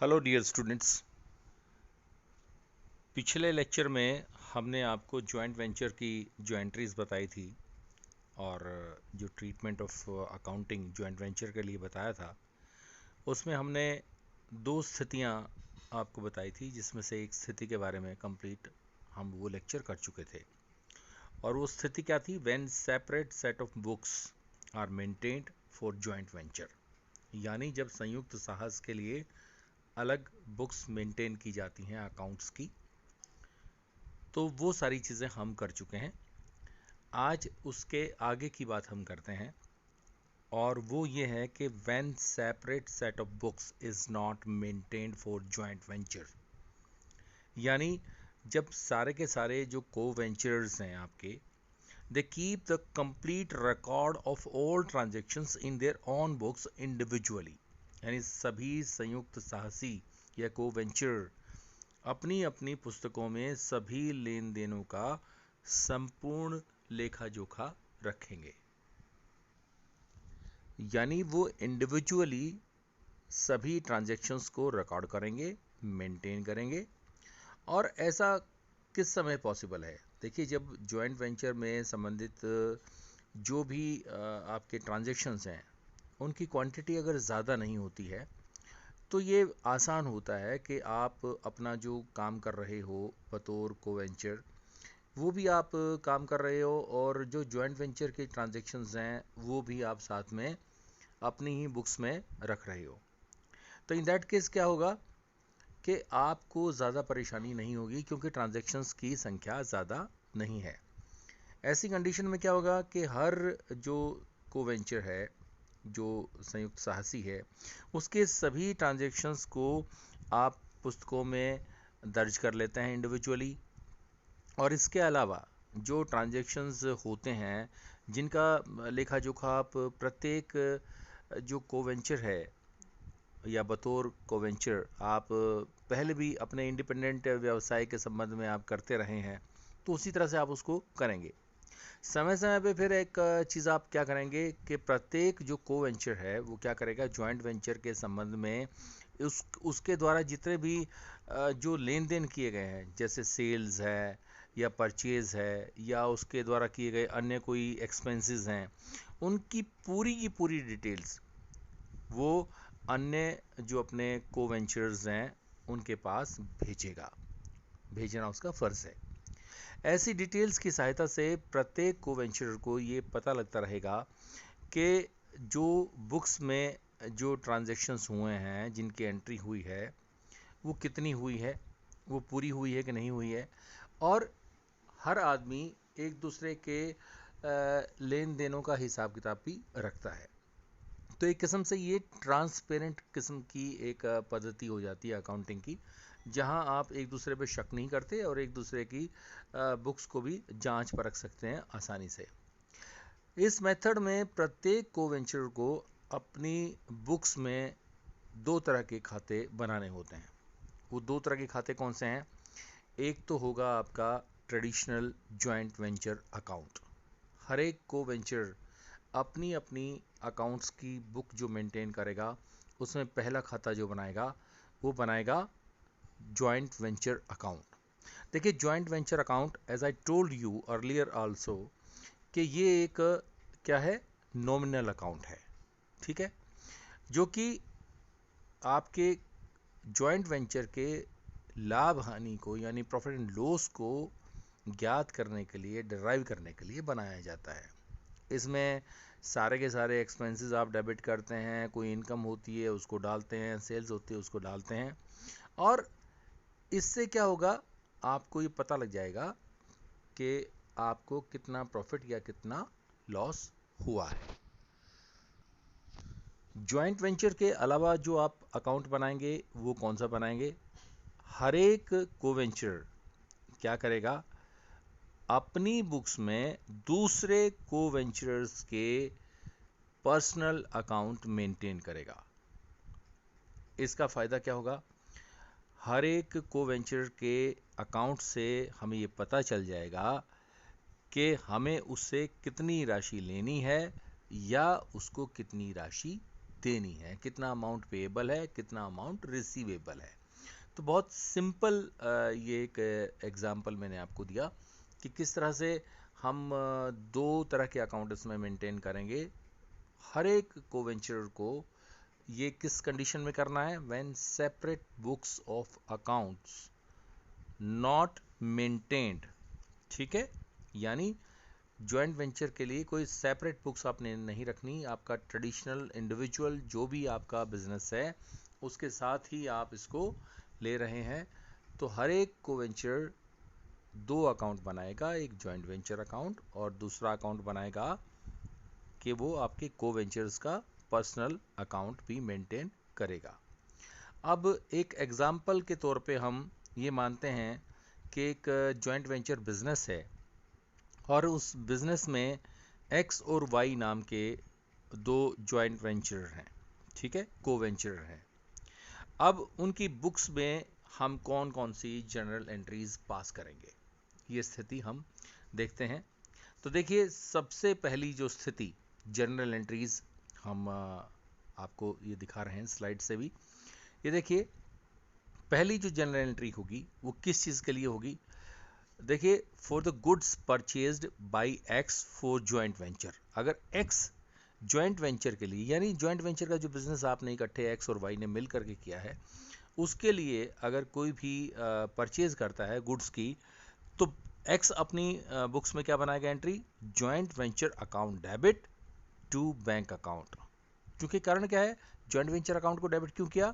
Hello dear students. पिछले lecture में हमने आपको जॉइंट वेंचर की जो एंट्रीज बताई थी और जो treatment of accounting joint venture के लिए बताया था, उसमें हमने दो स्थितियां आपको बताई थी, जिसमें से एक स्थिति के बारे में कंप्लीट हम वो लेक्चर कर चुके थे। और वो स्थिति क्या थी? When separate set of books are maintained for joint venture, यानी जब संयुक्त साहस के लिए अलग बुक्स मेंटेन की जाती हैं अकाउंट्स की। तो वो सारी चीज़ें हम कर चुके हैं। आज उसके आगे की बात हम करते हैं, और वो ये है कि when separate set of books is not maintained for joint venture, यानी जब सारे के सारे जो को वेंचर्स हैं आपके, they keep the complete record of all transactions in their own books individually, यानी सभी संयुक्त साहसी या को वेंचर अपनी अपनी पुस्तकों में सभी लेन देनों का संपूर्ण लेखा जोखा रखेंगे। यानी वो इंडिविजुअली सभी ट्रांजैक्शंस को रिकॉर्ड करेंगे, मेंटेन करेंगे। और ऐसा किस समय पॉसिबल है? देखिए, जब जॉइंट वेंचर में संबंधित जो भी आपके ट्रांजैक्शंस हैं, उनकी क्वांटिटी अगर ज़्यादा नहीं होती है, तो ये आसान होता है कि आप अपना जो काम कर रहे हो बतौर को वेंचर, वो भी आप काम कर रहे हो, और जो जॉइंट वेंचर के ट्रांजैक्शंस हैं वो भी आप साथ में अपनी ही बुक्स में रख रहे हो। तो इन दैट केस क्या होगा कि आपको ज़्यादा परेशानी नहीं होगी, क्योंकि ट्रांजैक्शंस की संख्या ज़्यादा नहीं है। ऐसी कंडीशन में क्या होगा कि हर जो को वेंचर है, जो संयुक्त साहसी है, उसके सभी ट्रांजैक्शंस को आप पुस्तकों में दर्ज कर लेते हैं इंडिविजुअली। और इसके अलावा जो ट्रांजैक्शंस होते हैं, जिनका लेखा जोखा आप प्रत्येक जो को वेंचर है या बतौर को वेंचर आप पहले भी अपने इंडिपेंडेंट व्यवसाय के संबंध में आप करते रहे हैं, तो उसी तरह से आप उसको करेंगे। समय समय पे फिर एक चीज़ आप क्या करेंगे कि प्रत्येक जो को वेंचर है वो क्या करेगा, जॉइंट वेंचर के संबंध में उसके द्वारा जितने भी जो लेन देन किए गए हैं, जैसे सेल्स है या परचेज है या उसके द्वारा किए गए अन्य कोई एक्सपेंसेस हैं, उनकी पूरी की पूरी डिटेल्स वो अन्य जो अपने को वेंचर्स हैं उनके पास भेजेगा। भेजना उसका फ़र्ज़ है। ऐसी डिटेल्स की सहायता से प्रत्येक को वेंचर को ये पता लगता रहेगा कि जो बुक्स में जो ट्रांजैक्शंस हुए हैं, जिनकी एंट्री हुई है, वो कितनी हुई है, वो पूरी हुई है कि नहीं हुई है। और हर आदमी एक दूसरे के लेन देनों का हिसाब किताब भी रखता है। तो एक किस्म से ये ट्रांसपेरेंट किस्म की एक पद्धति हो जाती है अकाउंटिंग की, जहां आप एक दूसरे पे शक नहीं करते और एक दूसरे की बुक्स को भी जांच परख सकते हैं आसानी से। इस मेथड में प्रत्येक को वेंचर को अपनी बुक्स में दो तरह के खाते बनाने होते हैं। वो दो तरह के खाते कौन से हैं? एक तो होगा आपका ट्रेडिशनल जॉइंट वेंचर अकाउंट। हर एक को वेंचर अपनी अपनी अकाउंट्स की बुक जो मेंटेन करेगा, उसमें पहला खाता जो बनाएगा वो बनाएगा जॉइंट वेंचर अकाउंट। देखिए, joint venture account, as I told you earlier also, कि ये एक क्या है, नॉमिनल अकाउंट है। ठीक है, जो कि आपके जॉइंट वेंचर के लाभ हानि को, यानी प्रॉफिट एंड लॉस को ज्ञात करने के लिए, डिराइव करने के लिए बनाया जाता है। इसमें सारे के सारे एक्सपेंसेस आप डेबिट करते हैं, कोई इनकम होती है उसको डालते हैं, सेल्स होती है उसको डालते हैं, और इससे क्या होगा, आपको ये पता लग जाएगा कि आपको कितना प्रॉफिट या कितना लॉस हुआ है। जॉइंट वेंचर के अलावा जो आप अकाउंट बनाएंगे वो कौन सा बनाएंगे? हर एक को वेंचर क्या करेगा, अपनी बुक्स में दूसरे को वेंचर्स के पर्सनल अकाउंट मेंटेन करेगा। इसका फ़ायदा क्या होगा? हर एक को वेंचर के अकाउंट से हमें ये पता चल जाएगा कि हमें उससे कितनी राशि लेनी है या उसको कितनी राशि देनी है, कितना अमाउंट पेएबल है, कितना अमाउंट रिसीवेबल है। तो बहुत सिंपल ये एक एग्जांपल मैंने आपको दिया कि किस तरह से हम दो तरह के अकाउंट इसमें मेंटेन करेंगे। हर एक कोवेंचर को ये किस कंडीशन में करना है, when separate books of accounts not maintained. ठीक है, यानी जॉइंट वेंचर के लिए कोई सेपरेट बुक्स आपने नहीं रखनी, आपका ट्रेडिशनल इंडिविजुअल जो भी आपका बिजनेस है उसके साथ ही आप इसको ले रहे हैं। तो हर एक कोवेंचर दो अकाउंट बनाएगा, एक जॉइंट वेंचर अकाउंट और दूसरा अकाउंट बनाएगा कि वो आपके कोवेंचर्स का पर्सनल अकाउंट भी मेंटेन करेगा। अब एक एग्जाम्पल के तौर पे हम ये मानते हैं कि एक जॉइंट वेंचर बिजनेस है और उस बिजनेस में एक्स और वाई नाम के दो जॉइंट वेंचर हैं, ठीक है, को-वेंचर हैं। अब उनकी बुक्स में हम कौन कौन सी जनरल एंट्रीज पास करेंगे, ये स्थिति हम देखते हैं। तो देखिए, सबसे पहली जो स्थिति जनरल एंट्रीज हम आपको ये दिखा रहे हैं स्लाइड से भी। ये देखिए, पहली जो जनरल एंट्री होगी वो किस चीज़ के लिए होगी। देखिए, for the goods purchased bye x for joint venture. अगर एक्स जॉइंट वेंचर के लिए, यानी जॉइंट वेंचर का जो बिजनेस आपने इकट्ठे एक्स और वाई ने मिल करके किया है, उसके लिए अगर कोई भी परचेज करता है गुड्स की, तो एक्स अपनी बुक्स में क्या बनाएगा entry, joint venture account debit to bank account. क्योंकि कारण क्या है, जॉइंट वेंचर अकाउंट को डेबिट क्यों किया,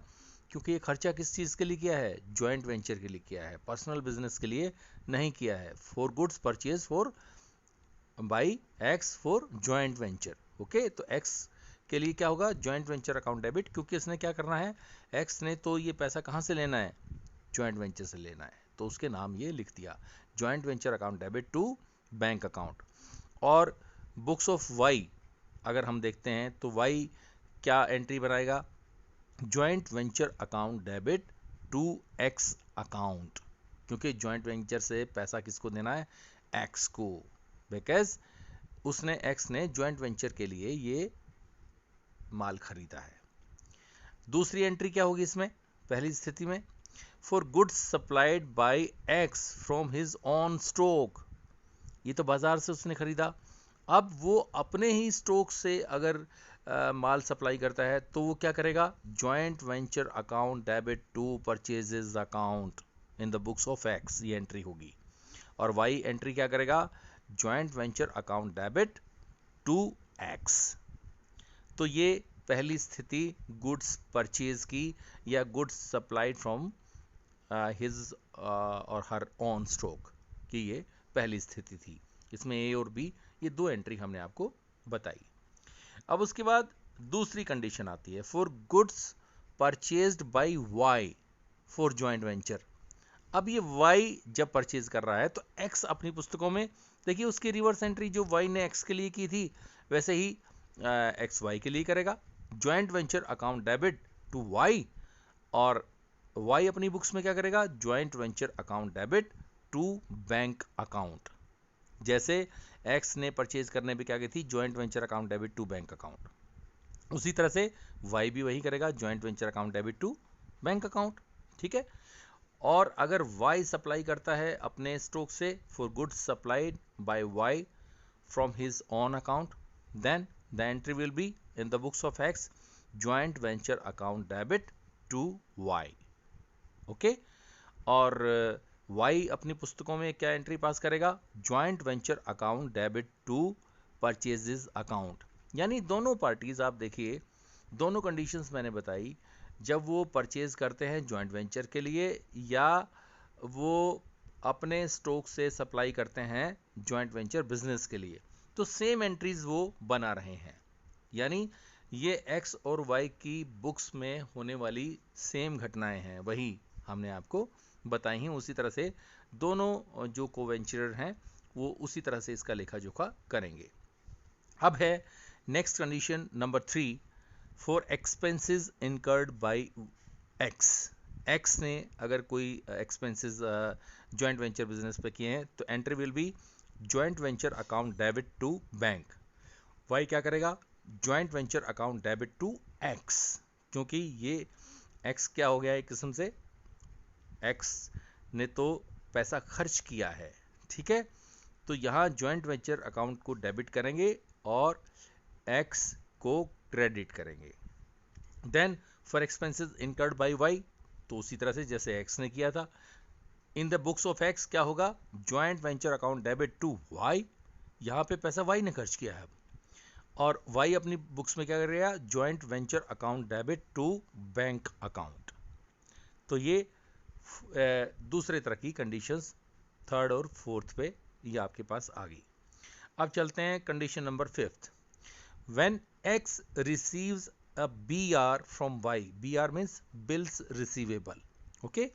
क्योंकि ये खर्चा किस चीज़ के लिए किया है, जॉइंट वेंचर के लिए किया है, पर्सनल बिजनेस के लिए नहीं किया है। For goods purchase for by x for joint venture. Okay, तो एक्स के लिए क्या होगा, जॉइंट वेंचर अकाउंट डेबिट, क्योंकि इसने क्या करना है, एक्स ने तो ये पैसा कहाँ से लेना है, जॉइंट वेंचर से लेना है, तो उसके नाम ये लिख दिया, joint venture account debit to bank account. और बुक्स ऑफ वाई अगर हम देखते हैं तो वाई क्या एंट्री बनाएगा, joint venture account debit to X account, क्योंकि जॉइंट वेंचर से पैसा किसको देना है, एक्स को, बिकॉज उसने एक्स ने जॉइंट वेंचर के लिए ये माल खरीदा है। दूसरी एंट्री क्या होगी इसमें, पहली स्थिति में, for goods supplied bye x from his on stock. ये तो बाजार से उसने खरीदा, अब वो अपने ही स्टॉक से अगर माल सप्लाई करता है तो वो क्या करेगा, joint venture account debit to purchases account in the books of X, ये एंट्री होगी। और वाई एंट्री क्या करेगा, joint venture account debit to X. तो ये पहली स्थिति गुड्स परचेज की या गुड्स सप्लाइड फ्रॉम हिज और हर ऑन स्टॉक की, ये पहली स्थिति थी। इसमें ए और बी ये दो एंट्री हमने आपको बताई। अब उसके बाद दूसरी कंडीशन आती है, for goods purchased by Y for joint venture. अब ये वाई जब परचेज कर रहा है तो एक्स अपनी पुस्तकों में, देखिए उसकी रिवर्स एंट्री जो वाई ने एक्स के लिए की थी वैसे ही एक्स वाई के लिए करेगा, joint venture account debit to Y, और वाई अपनी बुक्स में क्या करेगा, joint venture account debit to bank account. जैसे एक्स ने परचेज करने पे क्या की थी, joint venture account debit to bank account, उसी तरह से वाई भी वही करेगा, joint venture account debit to bank account. ठीक है, और अगर वाई सप्लाई करता है अपने स्टॉक से, for goods supplied by Y from his own account, then the entry will be in the books of X, joint venture account debit to Y. Okay, और Y अपनी पुस्तकों में क्या एंट्री पास करेगा, joint venture account debit to purchases account. यानी दोनों parties, आप देखिए दोनों कंडीशंस मैंने बताई, जब वो परचेज करते हैं जॉइंट वेंचर के लिए या वो अपने स्टॉक से सप्लाई करते हैं जॉइंट वेंचर बिजनेस के लिए, तो सेम एंट्रीज वो बना रहे हैं। यानी ये एक्स और वाई की बुक्स में होने वाली सेम घटनाएं हैं, वही हमने आपको बताई हैं। उसी तरह से दोनों जो कोवेंचरर हैं वो उसी तरह से इसका लेखा जोखा करेंगे। अब है next condition number 3, for expenses incurred bye x. X ने अगर कोई एक्सपेंसेस जॉइंट वेंचर बिजनेस पे किए हैं तो entry will be joint venture account debit to bank. Y क्या करेगा, joint venture account debit to X, क्योंकि ये एक्स क्या हो गया एक किस्म से, एक्स ने तो पैसा खर्च किया है, ठीक है। तो यहाँ जॉइंट वेंचर अकाउंट को डेबिट करेंगे और एक्स को क्रेडिट करेंगे। Then for expenses incurred by Y, तो उसी तरह से जैसे एक्स ने किया था, in the books of X क्या होगा, joint venture account debit to Y, यहाँ पे पैसा वाई ने खर्च किया है, और वाई अपनी बुक्स में क्या करेगा, joint venture account debit to bank account. तो ये दूसरे तरह की कंडीशंस थर्ड और फोर्थ पे ये आपके पास आ गई। अब चलते हैं condition number fifth. When X receives a BR from Y, BR means bills receivable, okay.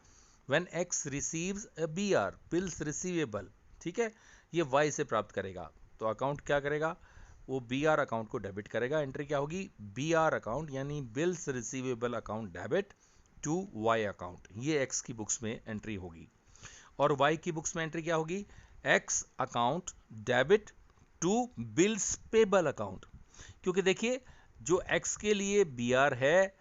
When X receives a BR bills receivable, ठीक है, ये वाई से प्राप्त करेगा, तो अकाउंट क्या करेगा, वो BR अकाउंट को डेबिट करेगा। एंट्री क्या होगी, BR अकाउंट यानी bills receivable account debit to Y account, ये एक्स की बुक्स में एंट्री होगी। और वाई की बुक्स में एंट्री क्या होगी, X account debit to bills payable account, क्योंकि देखिए जो एक्स के लिए BR है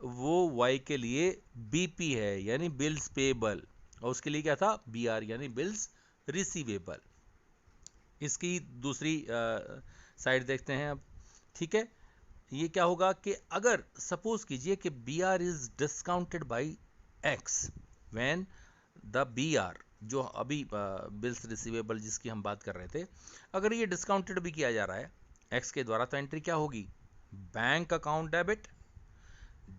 वो वाई के लिए BP है यानी बिल्स पेबल, और उसके लिए क्या था, BR यानी बिल्स रिसीवेबल। इसकी दूसरी साइड देखते हैं अब, ठीक है। ये क्या होगा कि अगर सपोज कीजिए कि BR is discounted by X, when the BR जो अभी बिल्स रिसीवेबल जिसकी हम बात कर रहे थे, अगर ये डिस्काउंटेड भी किया जा रहा है एक्स के द्वारा, तो एंट्री क्या होगी, bank account debit,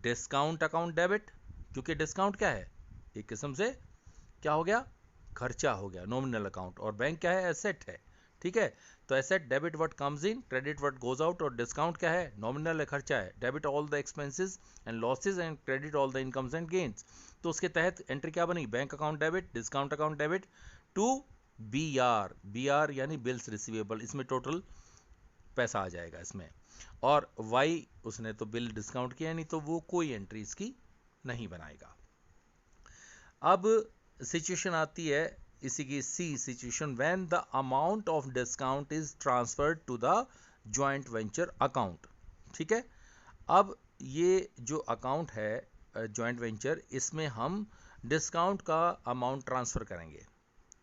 discount account debit, क्योंकि डिस्काउंट क्या है, एक किस्म से क्या हो गया, खर्चा हो गया, नॉमिनल अकाउंट, और बैंक क्या है, एसेट है, ठीक है। तो asset debit what comes in, credit what goes out, और डिस्काउंट क्या है, नॉमिनल है, खर्चा है, debit all the expenses and losses and credit all the incomes and gains. तो उसके तहत एंट्री क्या बनी, bank account debit, discount account debit to BR, BR यानी बिल्स रिसीवेबल, इसमें टोटल पैसा आ जाएगा इसमें, और वाई उसने तो बिल डिस्काउंट किया नहीं, तो वो कोई एंट्री इसकी नहीं बनाएगा। अब सिचुएशन आती है इसी की सी situation, when the amount of discount is transferred to the joint venture account, ठीक है। अब ये जो अकाउंट है जॉइंट वेंचर, इसमें हम डिस्काउंट का अमाउंट ट्रांसफर करेंगे,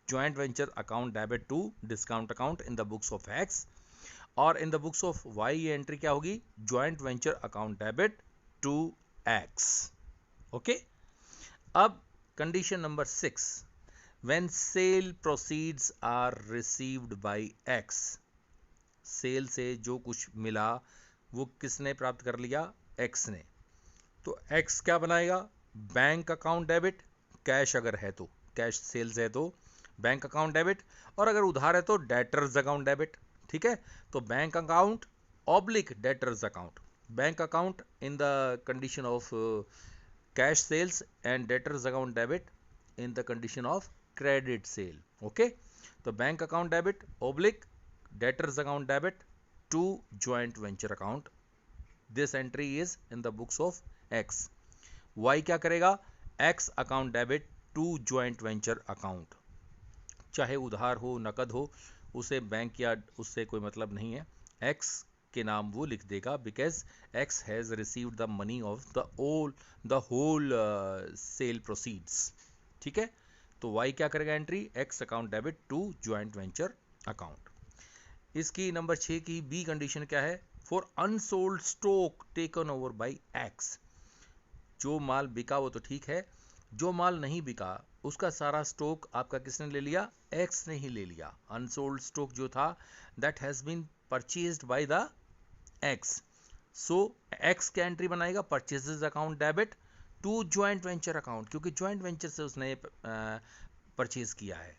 joint venture account debit to discount account in the books of X, और in the books of Y ये एंट्री क्या होगी, joint venture account debit to X, okay. अब condition number 6, when sale proceeds are received by X, sale से जो कुछ मिला वो किसने प्राप्त कर लिया, एक्स ने, तो एक्स क्या बनाएगा, बैंक अकाउंट डेबिट, कैश अगर है तो, कैश सेल्स है तो बैंक अकाउंट डेबिट, और अगर उधार है तो डेटर्स अकाउंट डेबिट, ठीक है। तो bank account oblique debtors account, bank account in the condition of cash sales and debtors account debit in the condition of credit sale, okay. तो bank account debit oblique debtors account debit to joint venture account, this entry is in the books of X. Y क्या करेगा, X account debit to joint venture account, चाहे उधार हो नकद हो, उसे bank या उससे कोई मतलब नहीं है, एक्स के नाम वो लिख देगा, because X has received the money of the whole sale proceeds, ठीक है। तो वाई क्या करेगा entry, X account debit to joint venture account. इसकी नंबर 6 की बी कंडीशन क्या है, for unsold stock taken over by X, जो माल बिका वो तो ठीक है, जो माल नहीं बिका उसका सारा स्टॉक आपका किसने ले लिया, एक्स ने ही ले लिया। अनसोल्ड स्टॉक जो था that has been purchased by the X, so X क्या एंट्री बनाएगा, purchases account debit to joint venture account, क्योंकि जॉइंट वेंचर से उसने परचेज किया है,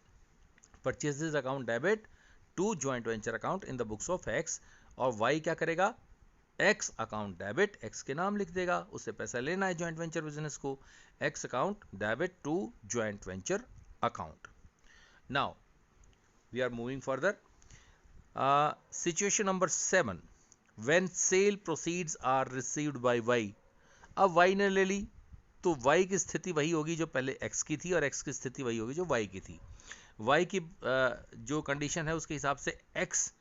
purchases account debit to joint venture account in the books of X. और Y क्या करेगा, एक्स अकाउंट डेबिट, एक्स के नाम लिख देगा, उससे पैसा लेना है जॉइंट वेंचर बिजनेस को, X account debit to joint venture account. Now we are moving further, situation number 7, when sale proceeds are received by Y. अब वाई ने ले ली तो वाई की स्थिति वही होगी जो पहले एक्स की थी, और एक्स की स्थिति वही होगी जो वाई की थी। वाई की जो कंडीशन है उसके हिसाब से एक्स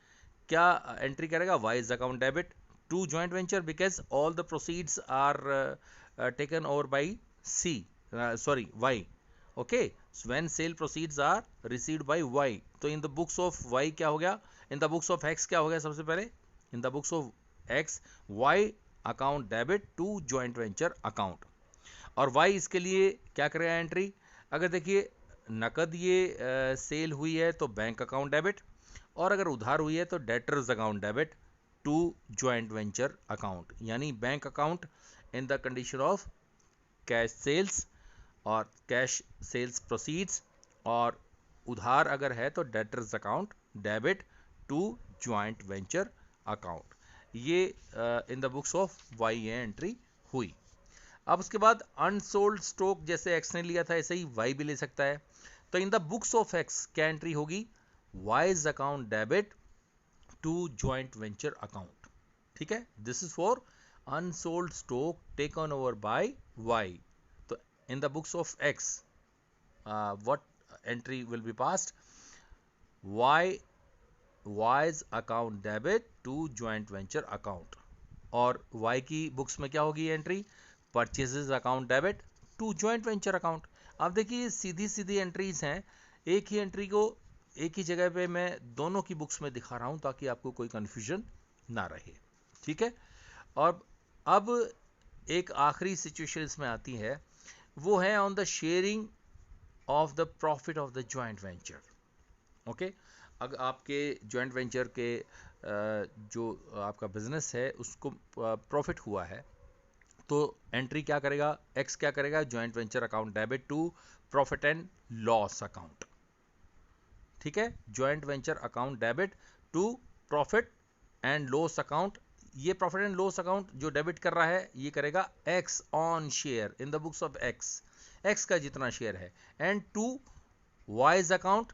क्या एंट्री करेगा, Y is account debit to joint venture because all the proceeds are taken over by Y. Okay, so when sale proceeds are received by Y, तो in the books of Y क्या हो गया, in the books of X क्या हो गया, सबसे पहले in the books of X Y account debit to joint venture account, और Y इसके लिए क्या करेगा एंट्री, अगर देखिए नकद ये सेल हुई है तो बैंक अकाउंट डेबिट, और अगर उधार हुई है तो debtors account debit to joint venture account, यानी bank account in the condition of cash sales और कैश सेल्स प्रोसीड्स, और उधार अगर है तो debtors account debit to joint venture account. ये in the books of Y ये एंट्री हुई। अब उसके बाद अनसोल्ड स्टॉक जैसे एक्स ने लिया था ऐसे ही वाई भी ले सकता है, तो in the books of X क्या एंट्री होगी, Y's account debit to joint venture account. ठीक है, this is for unsold stock taken over by Y. तो in the books of X what entry will be passed, Y Y's account debit to joint venture account, और Y की books में क्या होगी entry, purchases account debit to joint venture account. अब देखिए सीधी सीधी entries हैं, एक ही एंट्री को एक ही जगह पे मैं दोनों की बुक्स में दिखा रहा हूं ताकि आपको कोई कंफ्यूजन ना रहे। ठीक है, और अब एक आखिरी सिचुएशन इसमें आती है, वो है on the sharing of the profit of the joint venture. Okay, अगर आपके जॉइंट वेंचर के जो आपका बिजनेस है उसको प्रॉफिट हुआ है, तो एंट्री क्या करेगा, एक्स क्या करेगा, joint venture account debit to profit and loss account. ठीक है, joint venture account debit to profit and loss account. ये प्रॉफिट एंड लॉस अकाउंट जो डेबिट कर रहा है ये करेगा X on share in the books of X, X का जितना शेयर है, and to Y's account,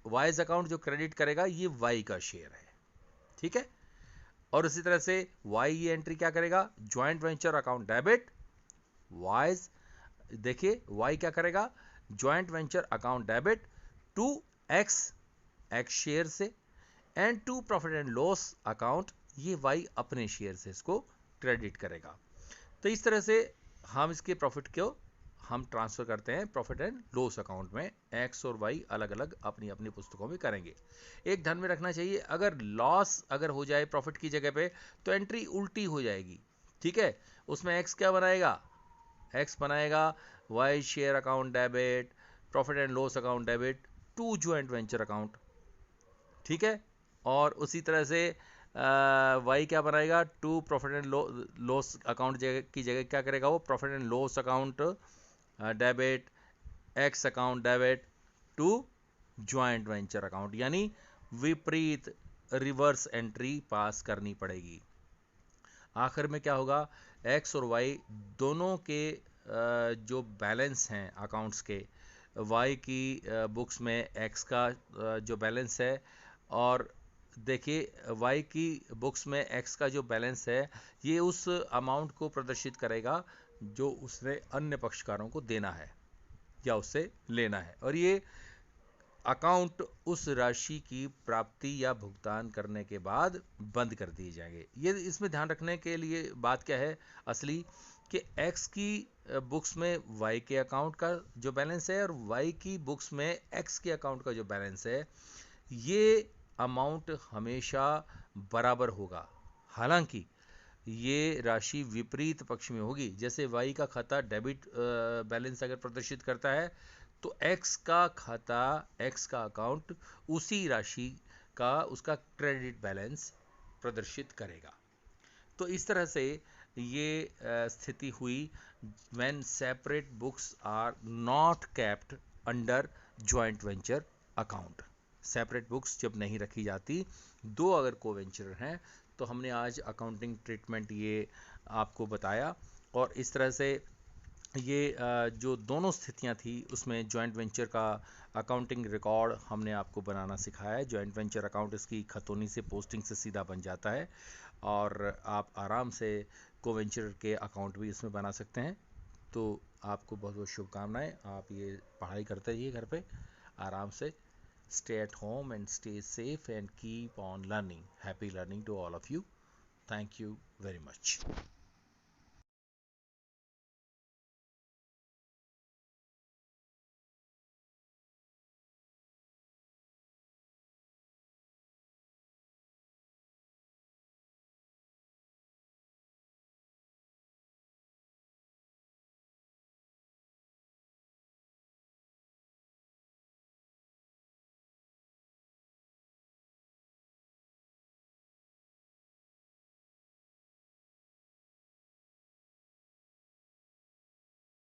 Y's account जो क्रेडिट करेगा ये वाई का शेयर है। ठीक है, और इसी तरह से वाई ये एंट्री क्या करेगा, joint venture account debit Y's, देखिए वाई क्या करेगा, joint venture account debit to X, X share से, and to profit and loss account, ये वाई अपने शेयर से इसको क्रेडिट करेगा। तो इस तरह से हम इसके प्रॉफिट को हम ट्रांसफर करते हैं प्रॉफिट एंड लॉस अकाउंट में, एक्स और वाई अलग अलग अपनी अपनी पुस्तकों में करेंगे। एक ध्यान में रखना चाहिए, अगर लॉस अगर हो जाए प्रॉफिट की जगह पे तो एंट्री उल्टी हो जाएगी। ठीक है, उसमें एक्स क्या बनाएगा, एक्स बनाएगा Y share account debit profit and loss account debit to joint venture account. ठीक है, और उसी तरह से वाई क्या बनाएगा, to profit and loss account की जगह क्या करेगा, वो profit and loss account debit X account debit to joint venture account, यानी विपरीत रिवर्स एंट्री पास करनी पड़ेगी। आखिर में क्या होगा, एक्स और वाई दोनों के जो बैलेंस हैं अकाउंट्स के, वाई की बुक्स में एक्स का जो बैलेंस है, और देखिए वाई की बुक्स में एक्स का जो बैलेंस है ये उस अमाउंट को प्रदर्शित करेगा जो उसने अन्य पक्षकारों को देना है या उससे लेना है, और ये अकाउंट उस राशि की प्राप्ति या भुगतान करने के बाद बंद कर दिए जाएंगे। ये इसमें ध्यान रखने के लिए बात क्या है असली, कि एक्स की बुक्स में वाई के अकाउंट का जो बैलेंस है और वाई की बुक्स में एक्स के अकाउंट का जो बैलेंस है, ये अमाउंट हमेशा बराबर होगा। हालांकि ये राशि विपरीत पक्ष में होगी, जैसे वाई का खाता डेबिट बैलेंस अगर प्रदर्शित करता है तो एक्स का खाता, एक्स का अकाउंट उसी राशि का उसका क्रेडिट बैलेंस प्रदर्शित करेगा। तो इस तरह से ये स्थिति हुई when separate books are not kept under joint venture account. Separate books जब नहीं रखी जाती, दो अगर को वेंचर हैं, तो हमने आज अकाउंटिंग ट्रीटमेंट ये आपको बताया, और इस तरह से ये जो दोनों स्थितियां थी उसमें जॉइंट वेंचर का अकाउंटिंग रिकॉर्ड हमने आपको बनाना सिखाया है। जॉइंट वेंचर अकाउंट इसकी खतौनी से पोस्टिंग से सीधा बन जाता है, और आप आराम से को वेंचर के अकाउंट भी इसमें बना सकते हैं। तो आपको बहुत बहुत शुभकामनाएं, आप ये पढ़ाई करते रहिए घर पे आराम से। Stay at home and stay safe and keep on learning. Happy learning to all of you. Thank you very much.